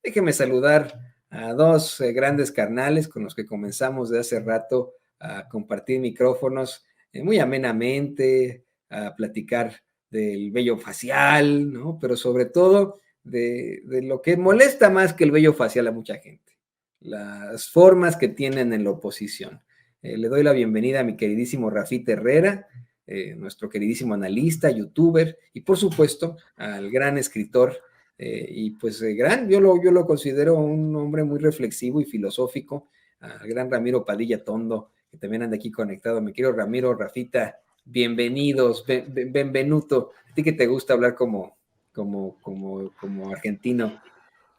Déjeme saludar a dos grandes carnales con los que comenzamos de hace rato a compartir micrófonos muy amenamente, a platicar del vello facial, ¿no? Pero sobre todo de lo que molesta más que el vello facial a mucha gente, las formas que tienen en la oposición. Le doy la bienvenida a mi queridísimo Rafita Herrera, nuestro queridísimo analista, youtuber, y por supuesto al gran escritor y pues yo lo considero un hombre muy reflexivo y filosófico, al gran Ramiro Padilla Tondo, que también anda aquí conectado. Me quiero Ramiro, Rafita, bienvenidos, benvenuto. A ti que te gusta hablar como argentino.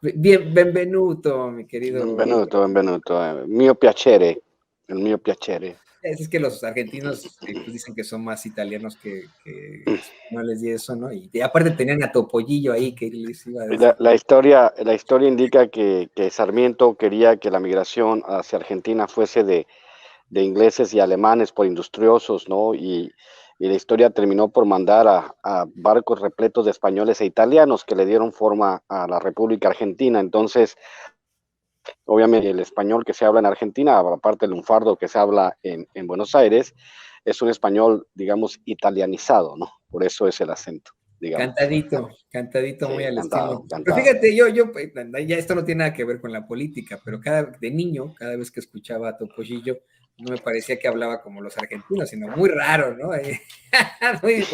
Benvenuto, mi querido. Benvenuto, benvenuto. Mio piacere, il mio piacere. Es que los argentinos pues dicen que son más italianos que españoles y eso, ¿no? Y aparte tenían a Topollillo ahí que les iba a decir. La historia indica que Sarmiento quería que la migración hacia Argentina fuese de ingleses y alemanes por industriosos, ¿no? Y la historia terminó por mandar a barcos repletos de españoles e italianos que le dieron forma a la República Argentina. Entonces, obviamente el español que se habla en Argentina, aparte del lunfardo que se habla en Buenos Aires, es un español, digamos, italianizado, ¿no? Por eso es el acento, digamos. Cantadito muy Sí, al estilo. cantado, Pero cantado. fíjate, ya esto no tiene nada que ver con la política, pero de niño, cada vez que escuchaba a Topollillo, no me parecía que hablaba como los argentinos, sino muy raro, ¿no? Pues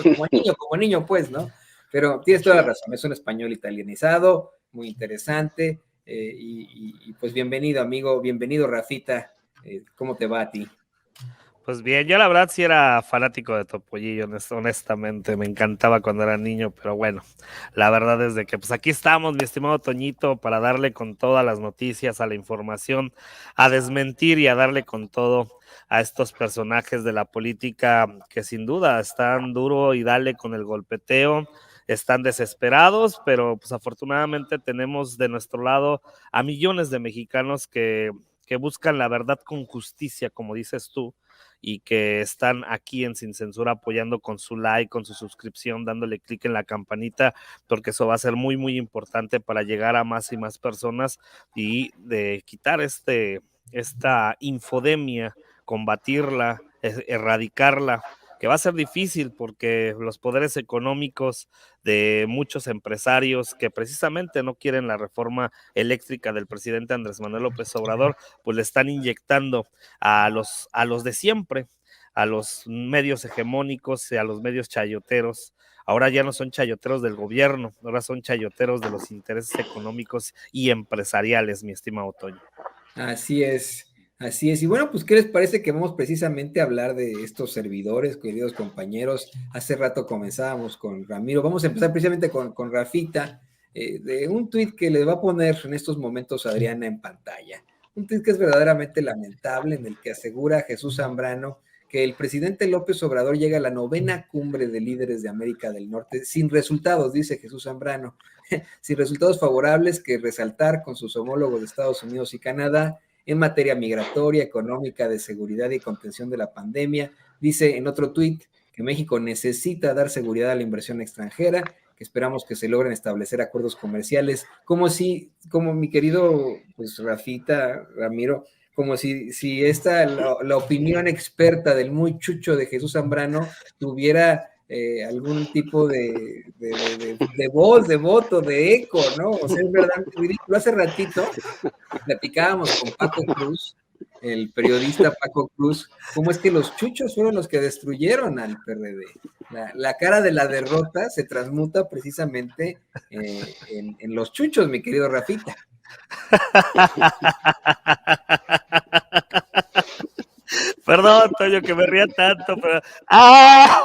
como niño, pues, ¿no? Pero tienes toda la Sí. razón, es un español italianizado, muy interesante, pues bienvenido, amigo, bienvenido, Rafita. ¿Cómo te va a ti? Pues bien, yo la verdad sí era fanático de Topollillo, honestamente, me encantaba cuando era niño, pero bueno, la verdad es de que pues aquí estamos, mi estimado Toñito, para darle con todas las noticias, a la información, a desmentir y a darle con todo a estos personajes de la política que sin duda están duro y dale con el golpeteo, están desesperados, pero pues afortunadamente tenemos de nuestro lado a millones de mexicanos que buscan la verdad con justicia, como dices tú, y que están aquí en Sin Censura apoyando con su like, con su suscripción, dándole clic en la campanita, porque eso va a ser muy, muy importante para llegar a más y más personas y de quitar esta infodemia, combatirla, erradicarla, que va a ser difícil porque los poderes económicos de muchos empresarios que precisamente no quieren la reforma eléctrica del presidente Andrés Manuel López Obrador, pues le están inyectando a los de siempre, a los medios hegemónicos y a los medios chayoteros. Ahora ya no son chayoteros del gobierno, ahora son chayoteros de los intereses económicos y empresariales, mi estimado Toño. Así es, así es. Y bueno, pues, ¿qué les parece que vamos precisamente a hablar de estos servidores, queridos compañeros? Hace rato comenzábamos con Ramiro. Vamos a empezar precisamente con Rafita, de un tuit que le va a poner en estos momentos Adriana en pantalla. Un tuit que es verdaderamente lamentable, en el que asegura Jesús Zambrano que el presidente López Obrador llega a la 9ª cumbre de líderes de América del Norte sin resultados, dice Jesús Zambrano. Sin resultados favorables que resaltar con sus homólogos de Estados Unidos y Canadá en materia migratoria, económica, de seguridad y contención de la pandemia. Dice en otro tuit que México necesita dar seguridad a la inversión extranjera, que esperamos que se logren establecer acuerdos comerciales, como mi querido pues Rafita, Ramiro, como si la opinión experta del muy chucho de Jesús Zambrano tuviera algún tipo de voz, de voto, de eco, ¿no? O sea, es verdaderamente ridículo. Hace ratito platicábamos con Paco Cruz, el periodista Paco Cruz, cómo es que los chuchos fueron los que destruyeron al PRD. La cara de la derrota se transmuta precisamente en los chuchos, mi querido Rafita. Perdón, Toño, que me ría tanto, pero... ¡Ah!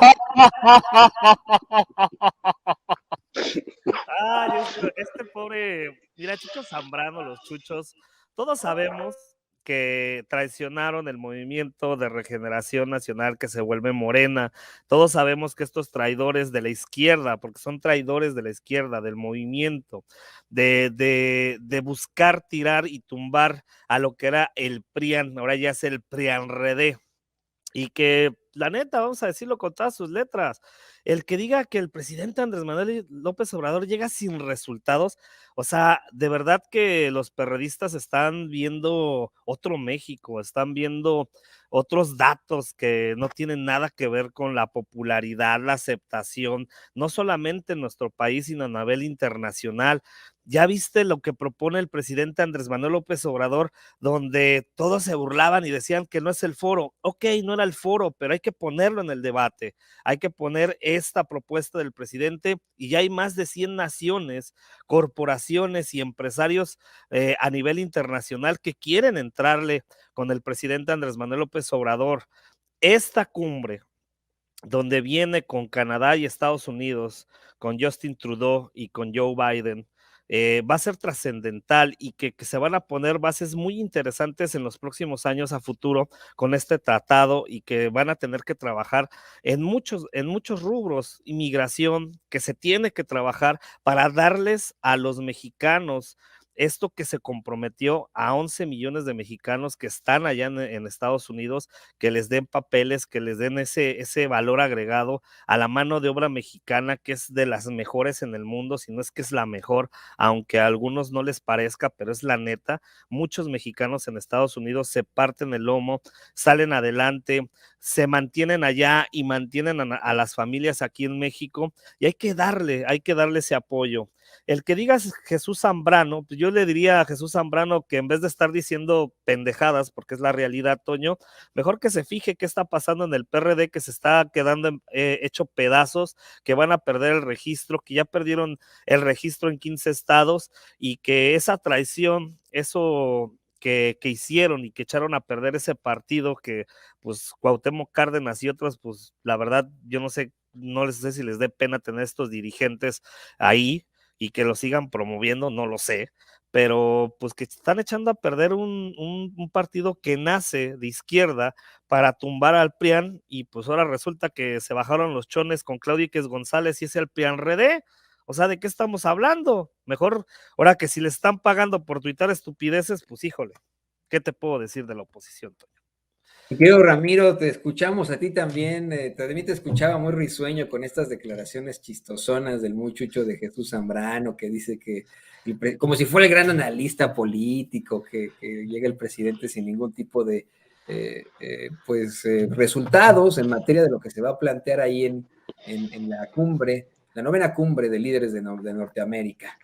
Ay, este pobre... Mira, Chucho Zambrano, los chuchos, todos sabemos que traicionaron el movimiento de regeneración nacional que se vuelve Morena. Todos sabemos que estos traidores de la izquierda, porque son traidores de la izquierda, del movimiento, de buscar tirar y tumbar a lo que era el PRIAN, ahora ya es el PRIANRD, y que la neta, vamos a decirlo con todas sus letras, el que diga que el presidente Andrés Manuel López Obrador llega sin resultados, o sea, de verdad que los perredistas están viendo otro México, están viendo otros datos que no tienen nada que ver con la popularidad, la aceptación, no solamente en nuestro país, sino a nivel internacional. ¿Ya viste lo que propone el presidente Andrés Manuel López Obrador, donde todos se burlaban y decían que no es el foro? Ok, no era el foro, pero hay que ponerlo en el debate, hay que poner esta propuesta del presidente y ya hay más de 100 naciones, corporaciones y empresarios a nivel internacional que quieren entrarle con el presidente Andrés Manuel López Obrador. Esta cumbre, donde viene con Canadá y Estados Unidos, con Justin Trudeau y con Joe Biden, va a ser trascendental y que se van a poner bases muy interesantes en los próximos años a futuro con este tratado y que van a tener que trabajar en muchos rubros, inmigración, que se tiene que trabajar para darles a los mexicanos esto que se comprometió a 11 millones de mexicanos que están allá en Estados Unidos, que les den papeles, que les den ese valor agregado a la mano de obra mexicana, que es de las mejores en el mundo, si no es que es la mejor, aunque a algunos no les parezca, pero es la neta. Muchos mexicanos en Estados Unidos se parten el lomo, salen adelante, se mantienen allá y mantienen a las familias aquí en México, y hay que darle ese apoyo. El que digas Jesús Zambrano, pues yo le diría a Jesús Zambrano que en vez de estar diciendo pendejadas, porque es la realidad, Toño, mejor que se fije qué está pasando en el PRD, que se está quedando hecho pedazos, que van a perder el registro, que ya perdieron el registro en 15 estados y que esa traición, eso que hicieron y que echaron a perder ese partido que pues Cuauhtémoc Cárdenas y otros, pues la verdad yo no sé, no les sé si les dé pena tener estos dirigentes ahí y que lo sigan promoviendo, no lo sé, pero pues que están echando a perder un partido que nace de izquierda para tumbar al PRIAN y pues ahora resulta que se bajaron los chones con Claudio Iquez González y es el PRIAN-RD. O sea, ¿de qué estamos hablando? Mejor, ahora que si les están pagando por tuitar estupideces, pues híjole, ¿qué te puedo decir de la oposición, Toño? Querido Ramiro, te escuchamos a ti también, también te escuchaba muy risueño con estas declaraciones chistosonas del muchucho de Jesús Zambrano, que dice que, como si fuera el gran analista político, que llega el presidente sin ningún tipo de resultados en materia de lo que se va a plantear ahí en la cumbre, la novena cumbre de líderes de Norteamérica.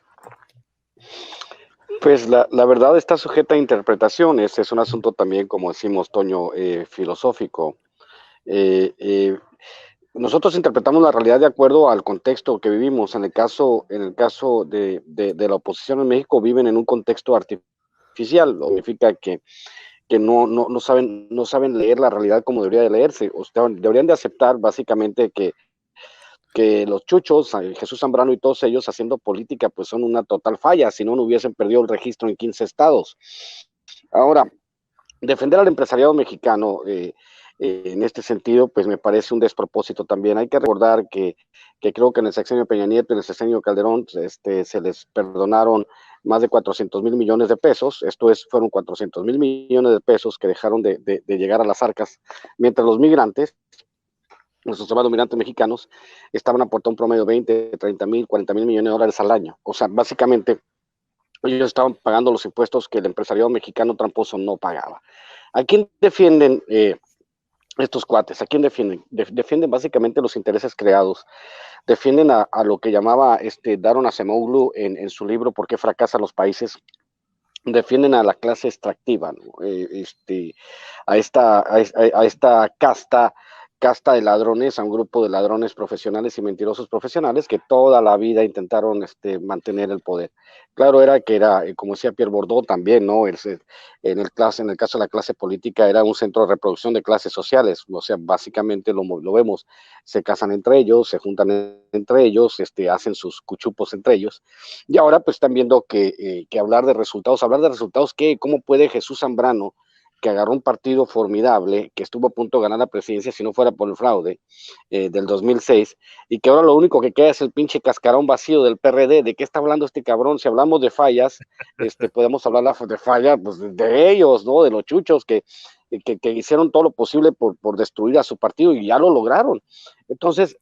Pues la verdad está sujeta a interpretaciones, es un asunto también, como decimos, Toño, filosófico. Nosotros interpretamos la realidad de acuerdo al contexto que vivimos. En el caso de la oposición en México, viven en un contexto artificial, lo que significa que no saben leer la realidad como debería de leerse. O sea, deberían de aceptar básicamente que los chuchos, Jesús Zambrano y todos ellos haciendo política, pues son una total falla, si no, no hubiesen perdido el registro en 15 estados. Ahora, defender al empresariado mexicano en este sentido, pues me parece un despropósito también. Hay que recordar que creo que en el sexenio Peña Nieto y en el sexenio Calderón se les perdonaron más de 400,000 millones de pesos, fueron 400,000 millones de pesos que dejaron de llegar a las arcas, mientras los migrantes, nuestros llamados migrantes mexicanos, estaban aportando un promedio de 20, 30,000, 40,000 millones de dólares al año. O sea, básicamente ellos estaban pagando los impuestos que el empresariado mexicano tramposo no pagaba. ¿A quién defienden estos cuates? ¿A quién defienden? Defienden básicamente los intereses creados. Defienden a lo que llamaba Daron Acemoglu en su libro ¿Por qué fracasan los países? Defienden a la clase extractiva, ¿no? A esta casta de ladrones, a un grupo de ladrones profesionales y mentirosos profesionales que toda la vida intentaron mantener el poder. Claro era, como decía Pierre Bourdieu también, ¿no? En el caso de la clase política era un centro de reproducción de clases sociales, o sea, básicamente lo vemos, se casan entre ellos, se juntan entre ellos, hacen sus cuchupos entre ellos, y ahora pues están viendo que hablar de resultados, ¿qué? ¿Cómo puede Jesús Zambrano que agarró un partido formidable, que estuvo a punto de ganar la presidencia si no fuera por el fraude del 2006, y que ahora lo único que queda es el pinche cascarón vacío del PRD. ¿De qué está hablando este cabrón? Si hablamos de fallas, podemos hablar de fallas pues, de ellos, ¿no? De los chuchos que hicieron todo lo posible por destruir a su partido y ya lo lograron. Entonces,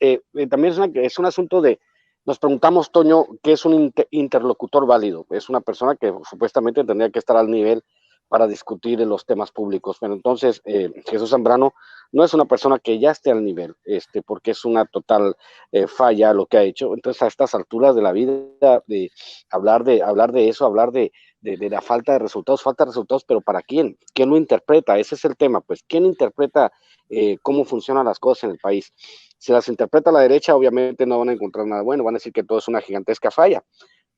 también es un asunto de, nos preguntamos, Toño, ¿qué es un interlocutor válido? Es una persona que supuestamente tendría que estar al nivel para discutir en los temas públicos. Pero entonces, Jesús Zambrano no es una persona que ya esté al nivel, porque es una total falla lo que ha hecho. Entonces, a estas alturas de la vida, de hablar de eso, hablar de la falta de resultados, pero ¿para quién? ¿Quién lo interpreta? Ese es el tema, pues, ¿quién interpreta cómo funcionan las cosas en el país? Si las interpreta la derecha, obviamente no van a encontrar nada bueno, van a decir que todo es una gigantesca falla.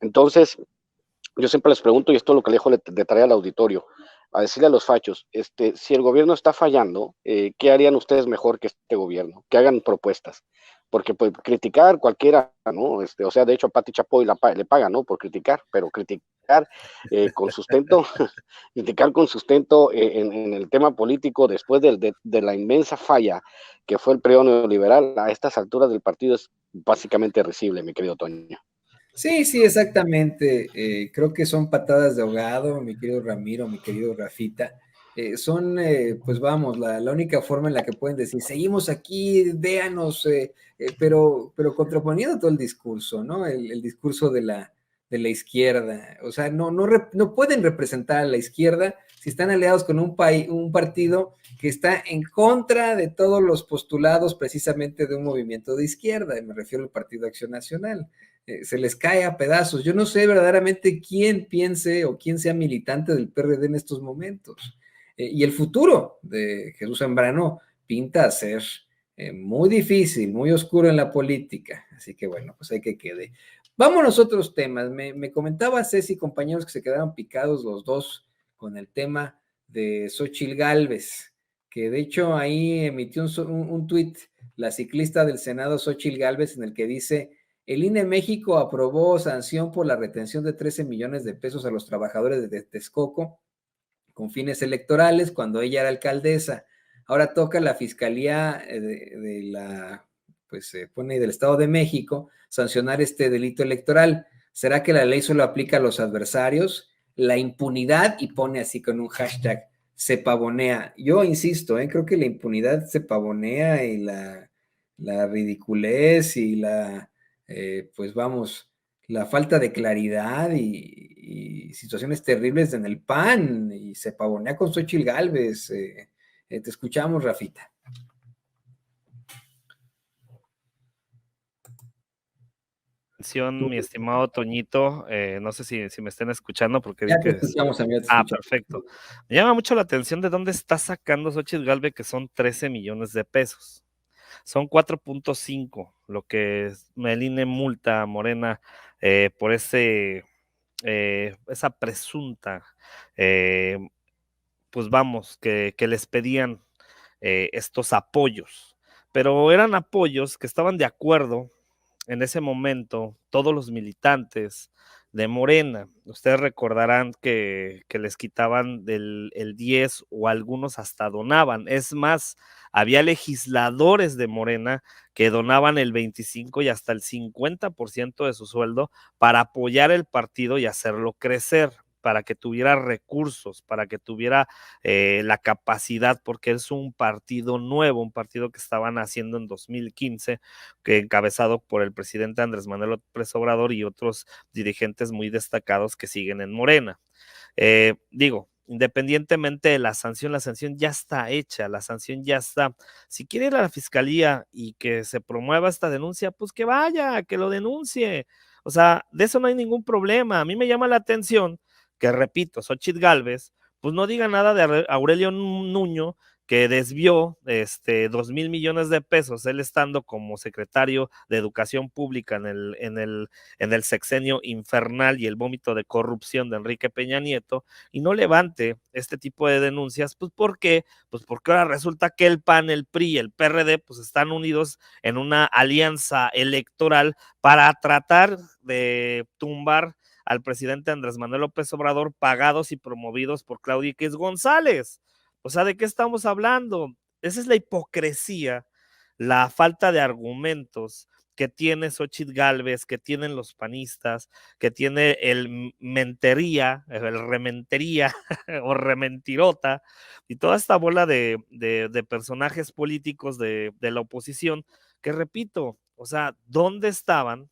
Entonces, yo siempre les pregunto, y esto es lo que le dejo de tarea al auditorio, a decirle a los fachos, si el gobierno está fallando, ¿qué harían ustedes mejor que este gobierno? Que hagan propuestas. Porque pues, criticar cualquiera, ¿no? O sea, de hecho a Pati Chapoy le pagan, ¿no? Por criticar, pero criticar con sustento, criticar con sustento en el tema político después de la inmensa falla que fue el periodo neoliberal, a estas alturas del partido es básicamente risible, mi querido Toño. Sí, sí, exactamente. Creo que son patadas de ahogado, mi querido Ramiro, mi querido Rafita. Son, pues vamos, la única forma en la que pueden decir, seguimos aquí, véanos, pero contraponiendo todo el discurso, ¿no? El discurso de la izquierda. O sea, no pueden representar a la izquierda si están aliados con un partido que está en contra de todos los postulados precisamente de un movimiento de izquierda, y me refiero al Partido Acción Nacional. Se les cae a pedazos. Yo no sé verdaderamente quién piense o quién sea militante del PRD en estos momentos. Y el futuro de Jesús Zambrano pinta a ser muy difícil, muy oscuro en la política. Así que bueno, pues hay que quede. Vámonos a otros temas. Me comentaba Ceci, compañeros, que se quedaron picados los dos con el tema de Xóchitl Gálvez, que de hecho ahí emitió un tuit la ciclista del Senado Xóchitl Gálvez en el que dice: el INE México aprobó sanción por la retención de 13 millones de pesos a los trabajadores de Texcoco con fines electorales cuando ella era alcaldesa. Ahora toca la Fiscalía de la, pues se pone del Estado de México sancionar este delito electoral. ¿Será que la ley solo aplica a los adversarios? La impunidad, y pone así con un hashtag, se pavonea. Yo insisto, creo que la impunidad se pavonea y la ridiculez y pues vamos, la falta de claridad y situaciones terribles en el PAN, y se pavonea con Xóchitl Gálvez. Te escuchamos, Rafita. Mi estimado Toñito, no sé si me estén escuchando porque ya te escuchamos, amigo. Perfecto. Me llama mucho la atención de dónde está sacando Xóchitl Gálvez, que son 13 millones de pesos. Son 4.5 lo que el INE multa a Morena por esa presunta, pues vamos, que les pedían estos apoyos, pero eran apoyos que estaban de acuerdo en ese momento todos los militantes de Morena. Ustedes recordarán que les quitaban el 10 o algunos hasta donaban. Es más, había legisladores de Morena que donaban el 25 y hasta el 50% de su sueldo para apoyar el partido y hacerlo crecer, para que tuviera recursos, para que tuviera la capacidad, porque es un partido nuevo, un partido que estaban haciendo en 2015, que encabezado por el presidente Andrés Manuel López Obrador y otros dirigentes muy destacados que siguen en Morena. Independientemente de la sanción ya está hecha, la sanción ya está. Si quiere ir a la fiscalía y que se promueva esta denuncia, pues que vaya, que lo denuncie. O sea, de eso no hay ningún problema. A mí me llama la atención que, repito, Xóchitl Gálvez, pues no diga nada de Aurelio Nuño, que desvió 2,000 millones de pesos, él estando como secretario de Educación Pública en el sexenio infernal y el vómito de corrupción de Enrique Peña Nieto, y no levante este tipo de denuncias. Pues ¿por qué? Pues porque ahora resulta que el PAN, el PRI y el PRD pues están unidos en una alianza electoral para tratar de tumbar al presidente Andrés Manuel López Obrador, pagados y promovidos por Claudia X González. O sea, ¿de qué estamos hablando? Esa es la hipocresía, la falta de argumentos que tiene Xóchitl Gálvez, que tienen los panistas, que tiene el mentería, el rementería o rementirota, y toda esta bola de personajes políticos de la oposición, que repito, o sea, ¿dónde estaban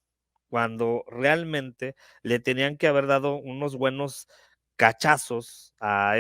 cuando realmente le tenían que haber dado unos buenos cachazos a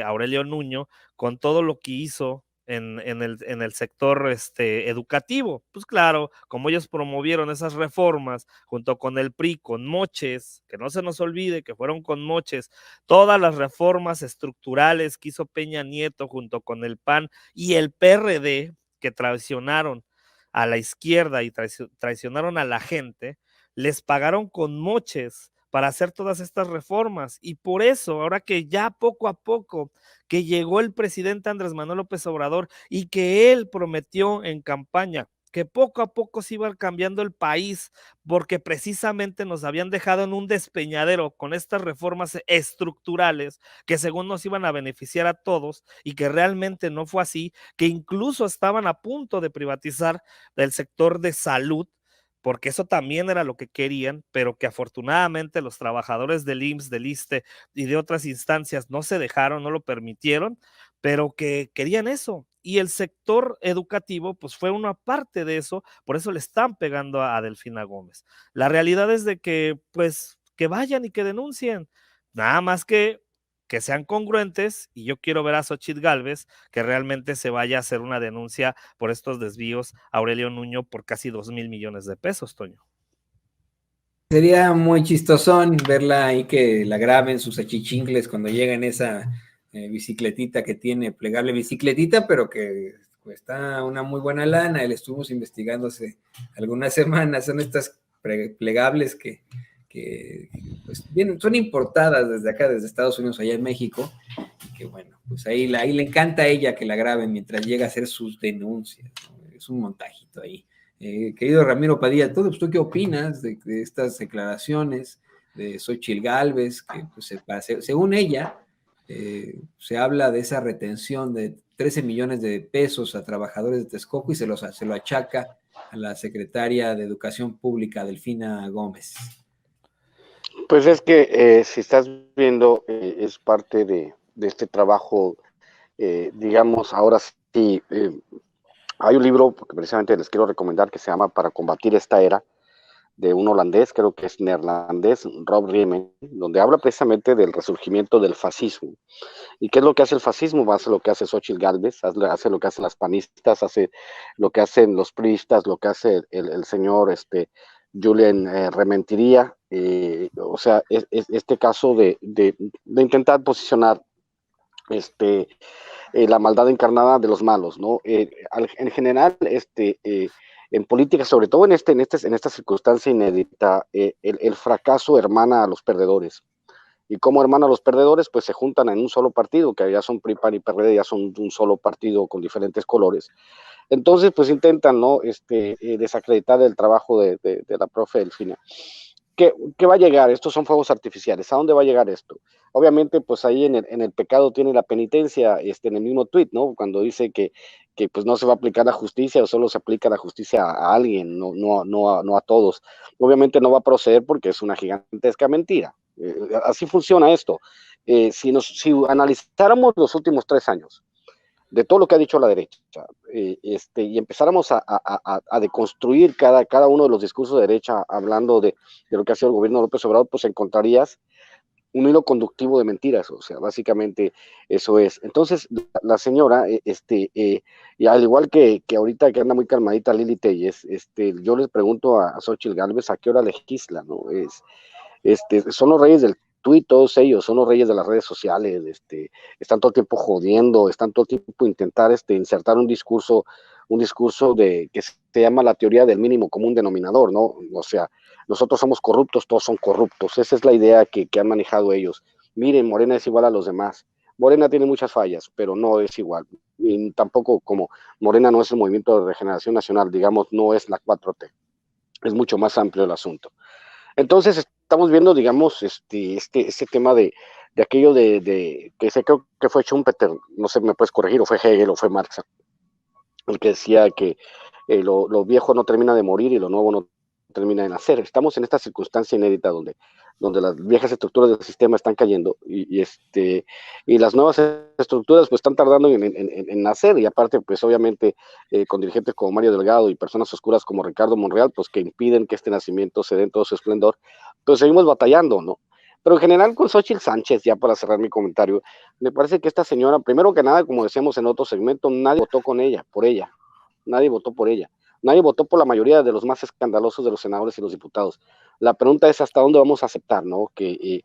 Aurelio Nuño con todo lo que hizo en el sector educativo? Pues claro, como ellos promovieron esas reformas junto con el PRI, con moches, que no se nos olvide que fueron con moches, todas las reformas estructurales que hizo Peña Nieto junto con el PAN y el PRD, que traicionaron a la izquierda y traicionaron a la gente, les pagaron con moches para hacer todas estas reformas. Y por eso, ahora que ya poco a poco que llegó el presidente Andrés Manuel López Obrador y que él prometió en campaña que poco a poco se iba cambiando el país, porque precisamente nos habían dejado en un despeñadero con estas reformas estructurales que según nos iban a beneficiar a todos y que realmente no fue así, que incluso estaban a punto de privatizar el sector de salud, porque eso también era lo que querían, pero que afortunadamente los trabajadores del IMSS, del ISSSTE y de otras instancias no se dejaron, no lo permitieron, pero que querían eso. Y el sector educativo, pues fue una parte de eso, por eso le están pegando a Delfina Gómez. La realidad es de que, pues, que vayan y que denuncien, nada más que sean congruentes, y yo quiero ver a Xóchitl Gálvez que realmente se vaya a hacer una denuncia por estos desvíos a Aurelio Nuño por casi 2,000 millones de pesos, Toño. Sería muy chistosón verla ahí, que la graben sus achichincles cuando llega en esa bicicletita que tiene, plegable bicicletita, pero que cuesta una muy buena lana. Él estuvimos investigando hace algunas semanas, son estas plegables que pues, bien, son importadas desde acá, desde Estados Unidos, allá en México, y que bueno, pues ahí le encanta a ella que la graben mientras llega a hacer sus denuncias, ¿no? Es un montajito ahí. Querido Ramiro Padilla, ¿tú qué opinas de estas declaraciones de Xóchitl Gálvez? Que pues, según ella, se habla de esa retención de 13 millones de pesos a trabajadores de Texcoco y se lo achaca a la secretaria de Educación Pública, Delfina Gómez. Pues es que si estás viendo, es parte de este trabajo, digamos, ahora sí, hay un libro que precisamente les quiero recomendar que se llama Para combatir esta era, de un holandés, creo que es neerlandés, Rob Riemen, donde habla precisamente del resurgimiento del fascismo. ¿Y qué es lo que hace el fascismo? Hace lo que hace Xóchitl Gálvez, hace lo que hacen las panistas, hace lo que hacen los priistas, lo que hace el señor Julen Rementería, o sea, este caso de intentar posicionar la maldad encarnada de los malos, ¿no? En general, en política, sobre todo en esta circunstancia inédita, el fracaso hermana a los perdedores. Y como hermana a los perdedores, pues se juntan en un solo partido, que ya son PRI, PAN y PRD, ya son un solo partido con diferentes colores. Entonces, pues intentan, ¿no? Desacreditar el trabajo de la profe Delfina. ¿Qué va a llegar? Estos son fuegos artificiales. ¿A dónde va a llegar esto? Obviamente, pues ahí en el pecado tiene la penitencia, en el mismo tuit, ¿no? Cuando dice que pues no se va a aplicar la justicia o solo se aplica la justicia a alguien, no a todos. Obviamente no va a proceder porque es una gigantesca mentira. Así funciona esto. Si analizáramos los últimos 3 años, de todo lo que ha dicho la derecha, y empezáramos a deconstruir cada uno de los discursos de derecha hablando de lo que ha sido el gobierno de López Obrador, pues encontrarías un hilo conductivo de mentiras, o sea, básicamente eso es. Entonces, la señora, y al igual que ahorita que anda muy calmadita Lili Telles, yo les pregunto a Xóchitl Gálvez a qué hora legisla, ¿no? Son los reyes del tuit, todos ellos, son los reyes de las redes sociales, están todo el tiempo jodiendo, están todo el tiempo intentar insertar un discurso de que se llama la teoría del mínimo común denominador, ¿no? O sea, nosotros somos corruptos, todos son corruptos, esa es la idea que han manejado ellos. Miren, Morena es igual a los demás. Morena tiene muchas fallas, pero no es igual. Y tampoco como Morena no es el Movimiento de Regeneración Nacional, digamos, no es la 4T. Es mucho más amplio el asunto. Entonces, estamos viendo, digamos, este tema de de aquello de que sé creo que fue Schumpeter, no sé, me puedes corregir, o fue Hegel o fue Marx, el que decía que lo viejo no termina de morir y lo nuevo no termina de nacer. Estamos en esta circunstancia inédita donde las viejas estructuras del sistema están cayendo y las nuevas estructuras pues están tardando en nacer, y aparte pues obviamente con dirigentes como Mario Delgado y personas oscuras como Ricardo Monreal pues que impiden que este nacimiento se dé en todo su esplendor, pues seguimos batallando, ¿no? Pero en general con Xochitl Sánchez, ya para cerrar mi comentario, me parece que esta señora, primero que nada, como decíamos en otro segmento, nadie votó con ella, por ella. Nadie votó por ella. Nadie votó por la mayoría de los más escandalosos de los senadores y los diputados. La pregunta es hasta dónde vamos a aceptar, ¿no? Que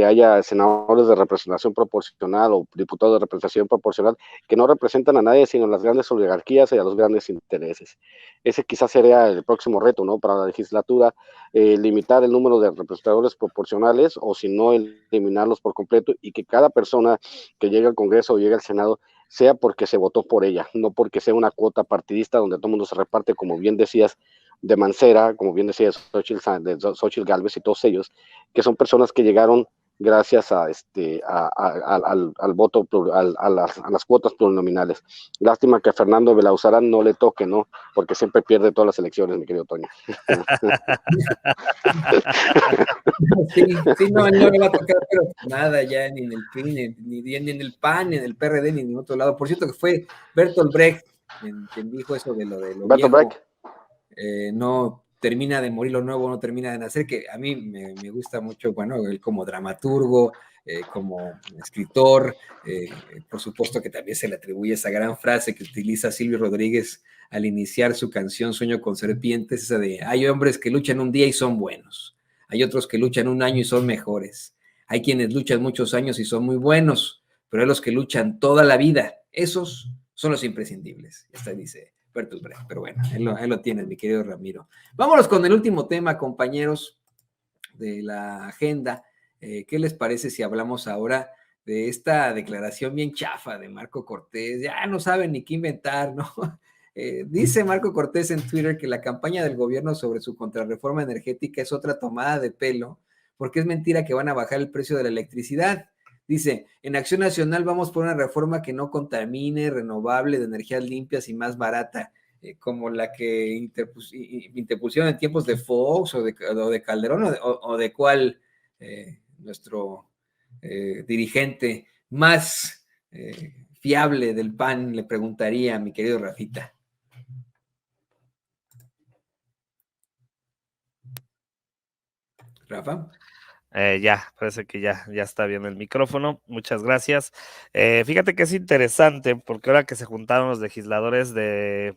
haya senadores de representación proporcional o diputados de representación proporcional que no representan a nadie sino a las grandes oligarquías y a los grandes intereses. Ese quizás sería el próximo reto, ¿no? Para la legislatura, limitar el número de representadores proporcionales o si no eliminarlos por completo, y que cada persona que llegue al Congreso o llegue al Senado sea porque se votó por ella, no porque sea una cuota partidista donde todo el mundo se reparte, como bien decías, de Mancera, como bien decías, Xochitl Gálvez y todos ellos, que son personas que llegaron gracias al voto, a las cuotas plurinominales. Lástima que a Fernando Belauzarán no le toque, ¿no? Porque siempre pierde todas las elecciones, mi querido Toño. Sí, no, no le va a tocar pero nada ya ni en el PRI, ni en el PAN, ni en el PRD, ni en otro lado. Por cierto que fue Bertolt Brecht quien dijo eso de lo Beto viejo, Breck. no termina de morir, lo nuevo no termina de nacer, que a mí me gusta mucho, bueno, él como dramaturgo, como escritor, por supuesto que también se le atribuye esa gran frase que utiliza Silvio Rodríguez al iniciar su canción Sueño con Serpientes, esa de, hay hombres que luchan un día y son buenos, hay otros que luchan un año y son mejores, hay quienes luchan muchos años y son muy buenos, pero hay los que luchan toda la vida, esos son los imprescindibles. Esta dice Bertolt Brecht, pero bueno, ahí lo tienes, mi querido Ramiro. Vámonos con el último tema, compañeros de la agenda. ¿Qué les parece si hablamos ahora de esta declaración bien chafa de Marco Cortés? Ya no saben ni qué inventar, ¿no? Dice Marco Cortés en Twitter que la campaña del gobierno sobre su contrarreforma energética es otra tomada de pelo, porque es mentira que van a bajar el precio de la electricidad. Dice, en Acción Nacional vamos por una reforma que no contamine, renovable, de energías limpias y más barata, como la que interpusieron en tiempos de Fox o de Calderón o de cuál nuestro dirigente más fiable del PAN, le preguntaría a mi querido Rafita. Rafa. Ya, parece que ya está bien el micrófono. Muchas gracias. Fíjate que es interesante porque ahora que se juntaron los legisladores de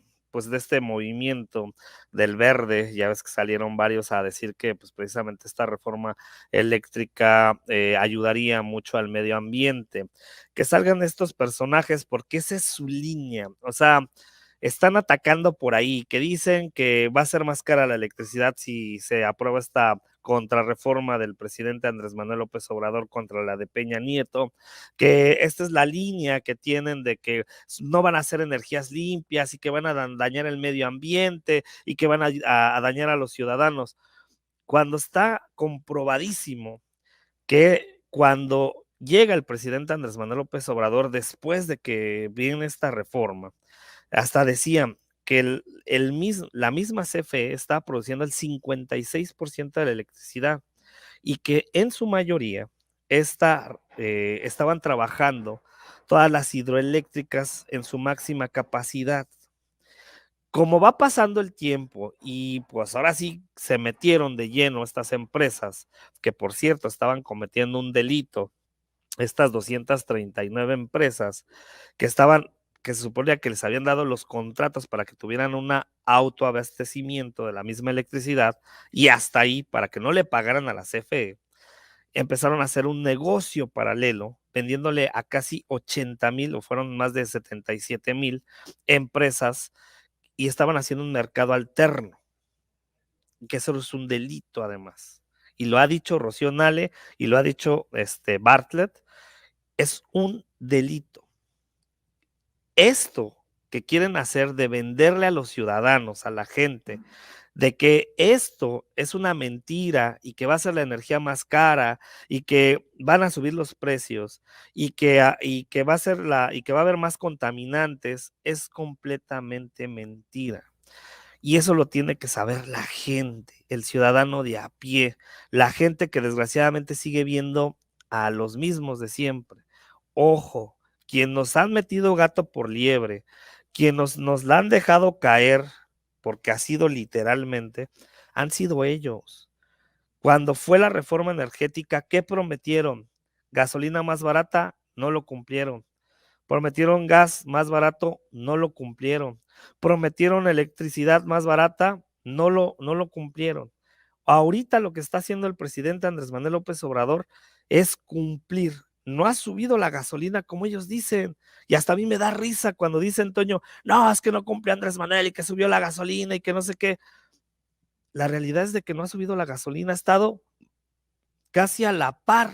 este movimiento del verde, ya ves que salieron varios a decir que pues precisamente esta reforma eléctrica ayudaría mucho al medio ambiente. Que salgan estos personajes porque esa es su línea. O sea, están atacando por ahí, que dicen que va a ser más cara la electricidad si se aprueba esta contrarreforma del presidente Andrés Manuel López Obrador contra la de Peña Nieto, que esta es la línea que tienen de que no van a ser energías limpias y que van a dañar el medio ambiente y que van a dañar a los ciudadanos, cuando está comprobadísimo que cuando llega el presidente Andrés Manuel López Obrador después de que viene esta reforma, hasta decían que la misma CFE está produciendo el 56% de la electricidad y que en su mayoría estaban trabajando todas las hidroeléctricas en su máxima capacidad. Como va pasando el tiempo y pues ahora sí se metieron de lleno estas empresas, que por cierto estaban cometiendo un delito, estas 239 empresas que se suponía que les habían dado los contratos para que tuvieran un autoabastecimiento de la misma electricidad y hasta ahí para que no le pagaran a la CFE, empezaron a hacer un negocio paralelo vendiéndole a casi 80,000 o fueron más de 77,000 empresas y estaban haciendo un mercado alterno, que eso es un delito además. Y lo ha dicho Rocío Nale y lo ha dicho Bartlett, es un delito. Esto que quieren hacer de venderle a los ciudadanos, a la gente, de que esto es una mentira y que va a ser la energía más cara y que van a subir los precios y que va a ser y que va a haber más contaminantes, es completamente mentira. Y eso lo tiene que saber la gente, el ciudadano de a pie, la gente que desgraciadamente sigue viendo a los mismos de siempre. Ojo, quien nos han metido gato por liebre, quien nos la han dejado caer, porque ha sido literalmente, han sido ellos. Cuando fue la reforma energética, ¿qué prometieron? Gasolina más barata, no lo cumplieron. Prometieron gas más barato, no lo cumplieron. Prometieron electricidad más barata, no lo cumplieron. Ahorita lo que está haciendo el presidente Andrés Manuel López Obrador es cumplir. No ha subido la gasolina como ellos dicen. Y hasta a mí me da risa cuando dicen, Toño, no, es que no cumple Andrés Manuel y que subió la gasolina y que no sé qué. La realidad es de que no ha subido la gasolina, ha estado casi a la par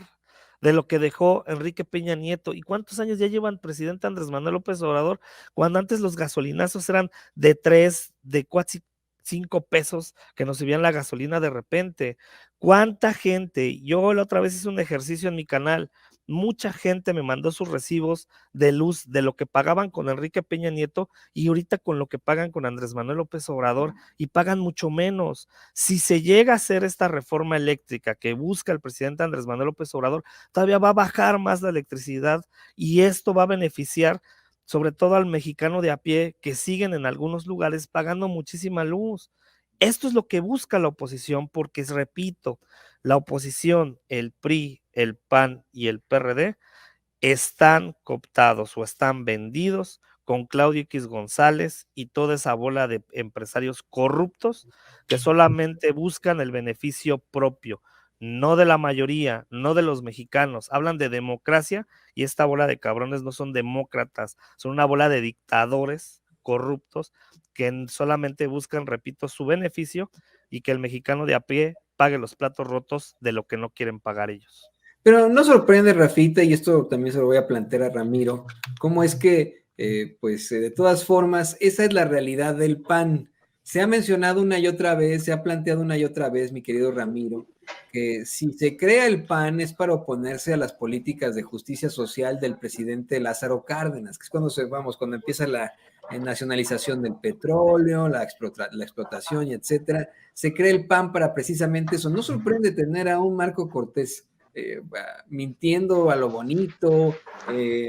de lo que dejó Enrique Peña Nieto. ¿Y cuántos años ya llevan presidente Andrés Manuel López Obrador? Cuando antes los gasolinazos eran de 3, de 4, 5 pesos que nos subían la gasolina de repente. ¿Cuánta gente? Yo la otra vez hice un ejercicio en mi canal. Mucha gente me mandó sus recibos de luz de lo que pagaban con Enrique Peña Nieto y ahorita con lo que pagan con Andrés Manuel López Obrador y pagan mucho menos. Si se llega a hacer esta reforma eléctrica que busca el presidente Andrés Manuel López Obrador, todavía va a bajar más la electricidad y esto va a beneficiar sobre todo al mexicano de a pie que siguen en algunos lugares pagando muchísima luz. Esto es lo que busca la oposición porque, repito, la oposición, el PRI, el PAN y el PRD están cooptados o están vendidos con Claudio X González y toda esa bola de empresarios corruptos que solamente buscan el beneficio propio, no de la mayoría, no de los mexicanos. Hablan de democracia y esta bola de cabrones no son demócratas, son una bola de dictadores corruptos que solamente buscan, repito, su beneficio y que el mexicano de a pie pague los platos rotos de lo que no quieren pagar ellos. Pero no sorprende, Rafita, y esto también se lo voy a plantear a Ramiro, cómo es que, de todas formas, esa es la realidad del PAN. Se ha mencionado una y otra vez, se ha planteado una y otra vez, mi querido Ramiro, que si se crea el PAN es para oponerse a las políticas de justicia social del presidente Lázaro Cárdenas, que es cuando empieza la nacionalización del petróleo, la explotación y etcétera. Se crea el PAN para precisamente eso. No sorprende tener a un Marco Cortés mintiendo a lo bonito,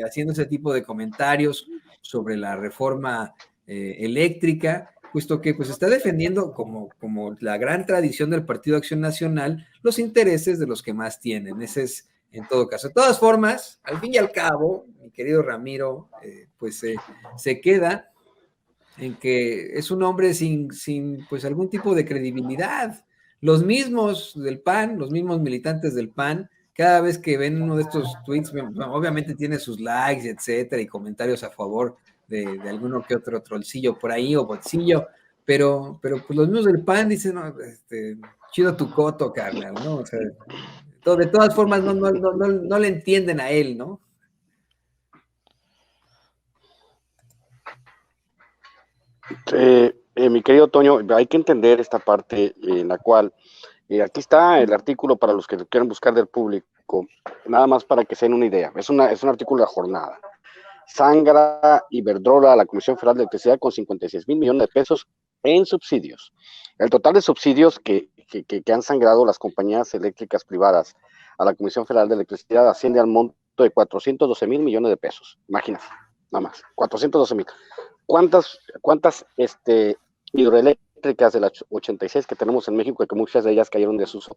haciendo ese tipo de comentarios sobre la reforma eléctrica, puesto que pues está defendiendo como la gran tradición del Partido Acción Nacional los intereses de los que más tienen. Ese es en todo caso. De todas formas, al fin y al cabo, mi querido Ramiro, se queda en que es un hombre sin pues algún tipo de credibilidad. Los mismos del PAN, los mismos militantes del PAN, cada vez que ven uno de estos tweets, obviamente tiene sus likes, etcétera, y comentarios a favor de alguno que otro trollcillo por ahí o botcillo, pero pues los mismos del PAN dicen, no, chido tu coto, carnal, ¿no? O sea, de todas formas no le entienden a él, ¿no? Mi querido Toño, hay que entender esta parte en la cual, aquí está el artículo para los que lo quieran buscar del público, nada más para que se den una idea. Es un artículo de la jornada. Sangra Iberdrola a la Comisión Federal de Electricidad con 56 mil millones de pesos en subsidios. El total de subsidios que han sangrado las compañías eléctricas privadas a la Comisión Federal de Electricidad asciende al monto de 412 mil millones de pesos. Imagínate, nada más, 412 mil. ¿Cuántas hidroeléctricas de las 86 que tenemos en México, que muchas de ellas cayeron de desuso,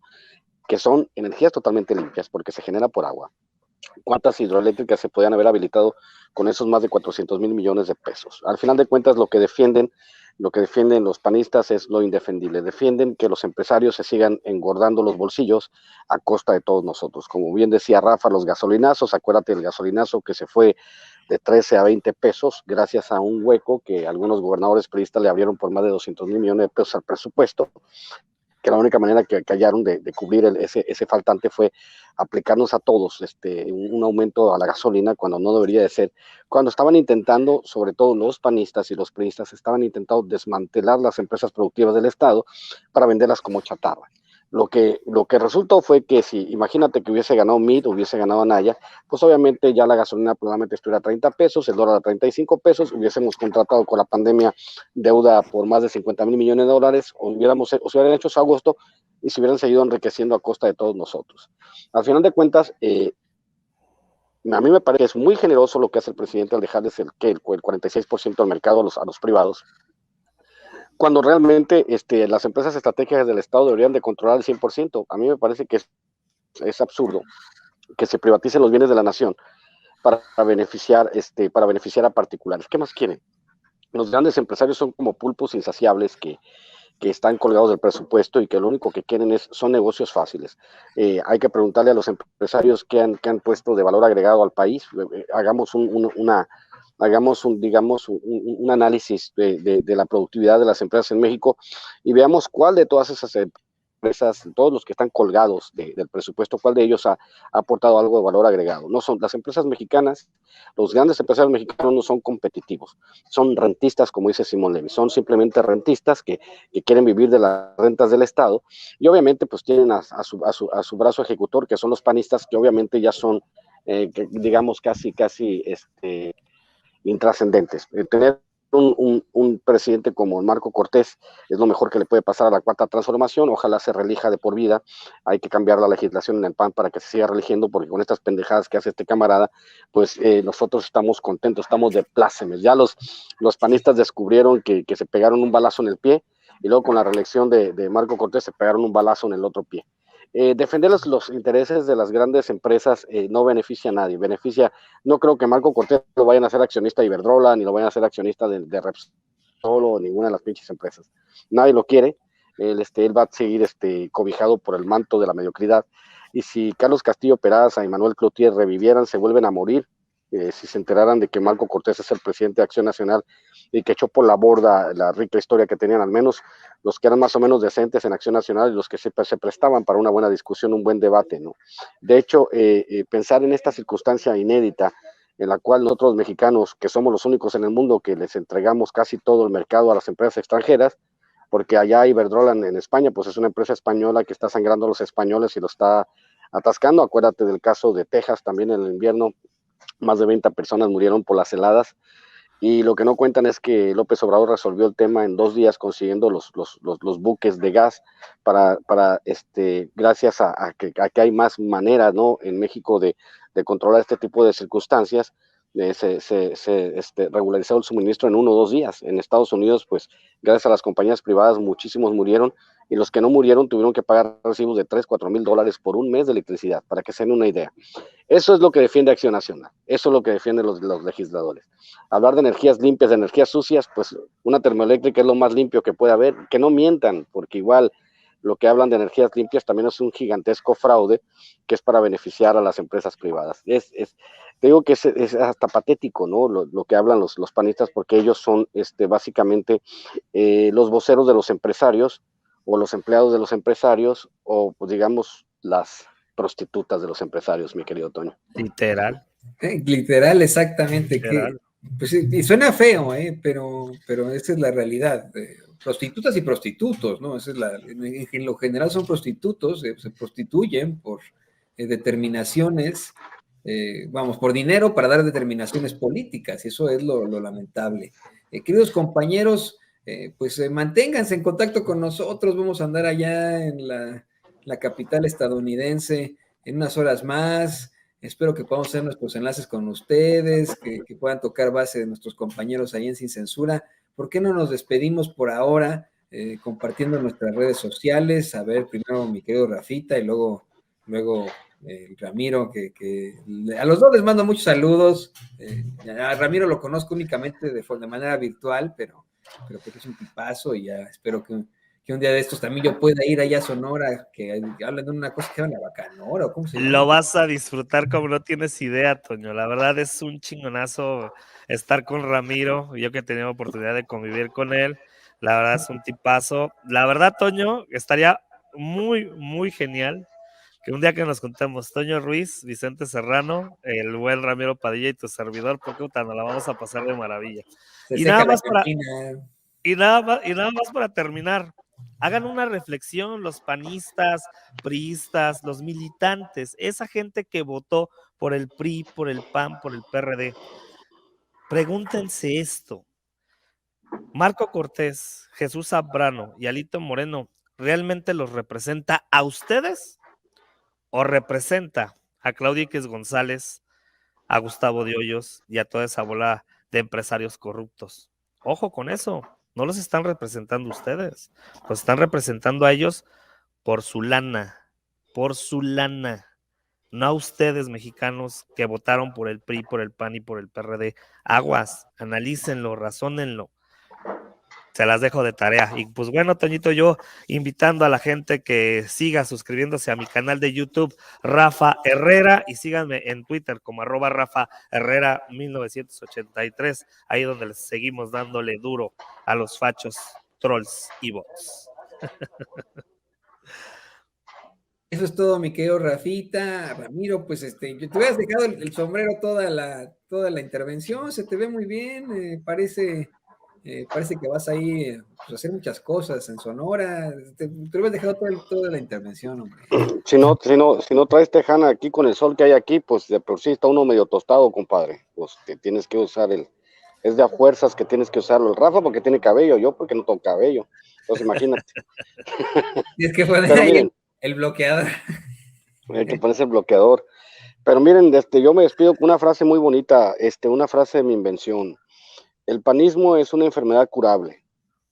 que son energías totalmente limpias porque se genera por agua? ¿Cuántas hidroeléctricas se podían haber habilitado con esos más de 400 mil millones de pesos? Al final de cuentas, lo que defienden los panistas es lo indefendible. Defienden que los empresarios se sigan engordando los bolsillos a costa de todos nosotros. Como bien decía Rafa, los gasolinazos, acuérdate del gasolinazo que se fue de 13 a 20 pesos gracias a un hueco que algunos gobernadores priistas le abrieron por más de 200 mil millones de pesos al presupuesto, que la única manera que hallaron de cubrir ese faltante fue aplicarnos a todos un aumento a la gasolina cuando no debería de ser, cuando estaban intentando, sobre todo los panistas y los priistas, estaban intentando desmantelar las empresas productivas del Estado para venderlas como chatarra. Lo que resultó fue que si, imagínate que hubiese ganado MIT, hubiese ganado Anaya, pues obviamente ya la gasolina probablemente estuviera a 30 pesos, el dólar a 35 pesos, hubiésemos contratado con la pandemia deuda por más de 50,000 millones de dólares, o se hubieran hecho eso a agosto y se hubieran seguido enriqueciendo a costa de todos nosotros. Al final de cuentas, a mí me parece que es muy generoso lo que hace el presidente al dejarles el 46% del mercado a los privados, cuando realmente las empresas estratégicas del Estado deberían de controlar el 100%. A mí me parece que es absurdo que se privaticen los bienes de la nación para beneficiar a particulares. ¿Qué más quieren? Los grandes empresarios son como pulpos insaciables que están colgados del presupuesto y que lo único que quieren son negocios fáciles. Hay que preguntarle a los empresarios qué han puesto de valor agregado al país. Hagamos un análisis de la productividad de las empresas en México y veamos cuál de todas esas empresas, todos los que están colgados del presupuesto, cuál de ellos ha aportado algo de valor agregado. No son las empresas mexicanas, los grandes empresarios mexicanos no son competitivos, son rentistas, como dice Simón Levy, son simplemente rentistas que quieren vivir de las rentas del Estado y obviamente pues tienen a su brazo ejecutor, que son los panistas, que obviamente ya son, digamos, casi intrascendentes. Tener un presidente como Marco Cortés es lo mejor que le puede pasar a la Cuarta Transformación. Ojalá se reelija de por vida. Hay que cambiar la legislación en el PAN para que se siga reeligiendo, porque con estas pendejadas que hace este camarada, pues nosotros estamos contentos, estamos de plácemes. Ya los panistas descubrieron que se pegaron un balazo en el pie, y luego con la reelección de Marco Cortés se pegaron un balazo en el otro pie. Defender los intereses de las grandes empresas no beneficia a nadie, no creo que Marco Cortés lo vayan a hacer accionista de Iberdrola, ni lo vayan a hacer accionista de Repsol o ninguna de las pinches empresas. Nadie lo quiere. Él va a seguir cobijado por el manto de la mediocridad. Y si Carlos Castillo Peraza y Manuel Cloutier revivieran, se vuelven a morir. Si se enteraran de que Marco Cortés es el presidente de Acción Nacional y que echó por la borda la rica historia que tenían, al menos los que eran más o menos decentes en Acción Nacional y los que se prestaban para una buena discusión, un buen debate, ¿no? De hecho, pensar en esta circunstancia inédita en la cual nosotros mexicanos, que somos los únicos en el mundo que les entregamos casi todo el mercado a las empresas extranjeras, porque allá Iberdrola en España, pues es una empresa española que está sangrando a los españoles y lo está atascando. Acuérdate del caso de Texas, también en el invierno, más de 20 personas murieron por las heladas, y lo que no cuentan es que López Obrador resolvió el tema en 2 días consiguiendo los buques de gas para gracias a que hay más maneras, ¿no?, en México de controlar este tipo de circunstancias. Se regularizó el suministro en 1 o 2 días. En Estados Unidos, pues gracias a las compañías privadas, muchísimos murieron, y los que no murieron tuvieron que pagar recibos de $3,000-4,000 por un mes de electricidad, para que se den una idea. Eso es lo que defiende Acción Nacional, eso es lo que defienden los legisladores. Hablar de energías limpias, de energías sucias, pues una termoeléctrica es lo más limpio que puede haber. Que no mientan, porque igual lo que hablan de energías limpias también es un gigantesco fraude que es para beneficiar a las empresas privadas. Te digo que es hasta patético, ¿no?, lo que hablan los panistas, porque ellos son básicamente los voceros de los empresarios, o los empleados de los empresarios, o pues, digamos, las prostitutas de los empresarios, mi querido Toño. Literal. Literal, exactamente. Literal. Pues, y suena feo, pero esa es la realidad. Prostitutas y prostitutos, ¿no? Esa es en lo general son prostitutos, se prostituyen por determinaciones, vamos, por dinero para dar determinaciones políticas, y eso es lo lamentable. Queridos compañeros, pues manténganse en contacto con nosotros, vamos a andar allá en la capital estadounidense en unas horas más. Espero que podamos hacer nuestros enlaces con ustedes, que puedan tocar base de nuestros compañeros ahí en Sin Censura. ¿Por qué no nos despedimos por ahora compartiendo nuestras redes sociales? A ver, primero mi querido Rafita y luego Ramiro, que a los dos les mando muchos saludos. A Ramiro lo conozco únicamente de manera virtual, pero porque es un tipazo, y ya espero que un día de estos también yo pueda ir allá a Sonora, que hablan de una cosa que llama la Bacanora, o cómo se llama. Lo vas a disfrutar como no tienes idea, Toño. La verdad es un chingonazo estar con Ramiro. Yo que he tenido oportunidad de convivir con él, la verdad es un tipazo. La verdad, Toño, estaría muy, muy genial. Que un día que nos contemos, Toño Ruiz, Vicente Serrano, el buen Ramiro Padilla y tu servidor, porque puta, nos la vamos a pasar de maravilla. Se Y seca nada la más para, cantina. y nada más para terminar, hagan una reflexión los panistas, priistas, los militantes, esa gente que votó por el PRI, por el PAN, por el PRD. Pregúntense esto. Marco Cortés, Jesús Zambrano y Alito Moreno, ¿realmente los representa a ustedes o representa a Claudia X González, a Gustavo de Hoyos y a toda esa bola de empresarios corruptos? Ojo con eso, no los están representando ustedes, los están representando a ellos por su lana, no a ustedes mexicanos que votaron por el PRI, por el PAN y por el PRD. Aguas, analícenlo, razónenlo. Se las dejo de tarea. Y pues bueno, Toñito, yo invitando a la gente que siga suscribiéndose a mi canal de YouTube, Rafa Herrera, y síganme en Twitter como @Rafa Herrera 1983, ahí donde les seguimos dándole duro a los fachos, trolls y bots. Eso es todo, mi querido Rafita. Ramiro, pues yo te hubieras dejado el sombrero toda la intervención, se te ve muy bien, parece que vas ahí pues, a hacer muchas cosas en Sonora. Te hubieras dejado toda la intervención, hombre. Si no traes tejana aquí con el sol que hay aquí, pues de por sí está uno medio tostado, compadre. Pues te tienes que usar es de a fuerzas que tienes que usarlo. El Rafa porque tiene cabello, yo porque no tengo cabello. Entonces imagínate. Y es que fue Pero ahí miren, el bloqueador. hay que ponerse el bloqueador. Pero miren, yo me despido con una frase muy bonita, una frase de mi invención. El panismo es una enfermedad curable.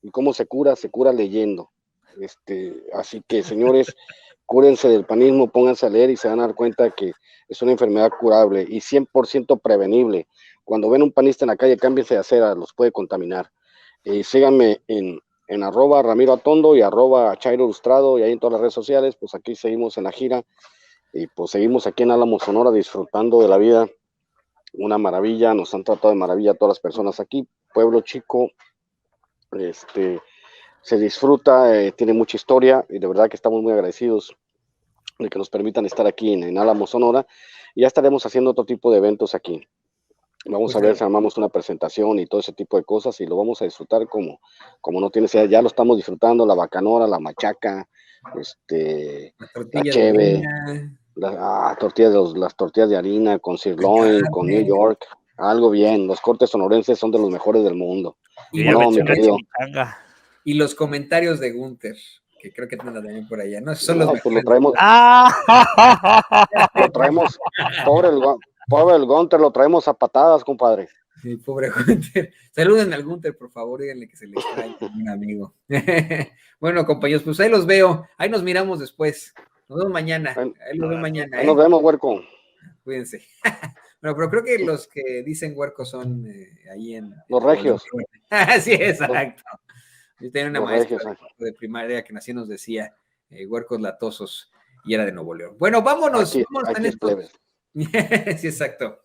¿Y cómo se cura? Se cura leyendo. Así que, señores, cúrense del panismo, pónganse a leer y se van a dar cuenta que es una enfermedad curable y 100% prevenible. Cuando ven un panista en la calle, cámbiense de acera, los puede contaminar. Síganme en @Ramiro Atondo y @Chairo Ilustrado y ahí en todas las redes sociales. Pues aquí seguimos en la gira y pues seguimos aquí en Álamo, Sonora, disfrutando de la vida. Una maravilla, nos han tratado de maravilla todas las personas aquí. Pueblo chico, se disfruta, tiene mucha historia y de verdad que estamos muy agradecidos de que nos permitan estar aquí en Álamo, Sonora. Y ya estaremos haciendo otro tipo de eventos aquí. Vamos a ver si armamos una presentación y todo ese tipo de cosas y lo vamos a disfrutar como no tienes idea. Ya lo estamos disfrutando, la bacanora, la machaca, la cheve, las tortillas de harina con sirloin, con New York, algo bien. Los cortes sonorenses son de los mejores del mundo. Y, no, mi querido. Y los comentarios de Gunther, que creo que anda también por allá, ¿no? Son los pues mejores. lo traemos. Lo traemos, pobre el Gunther, lo traemos a patadas, compadre. Sí, pobre Gunther. Saluden al Gunther, por favor, díganle que se le extraña, un amigo. Bueno, compañeros, pues ahí los veo, ahí nos miramos después. Nos vemos mañana. Ahí los veo mañana. Ahí nos vemos, huerco. Cuídense. Bueno, pero creo que los que dicen huerco son ahí en los regios. Sí, exacto. Yo tenía una maestra regios, de primaria que así nos decía, huercos latosos, y era de Nuevo León. Bueno, vámonos. Aquí es plebes. Sí, exacto.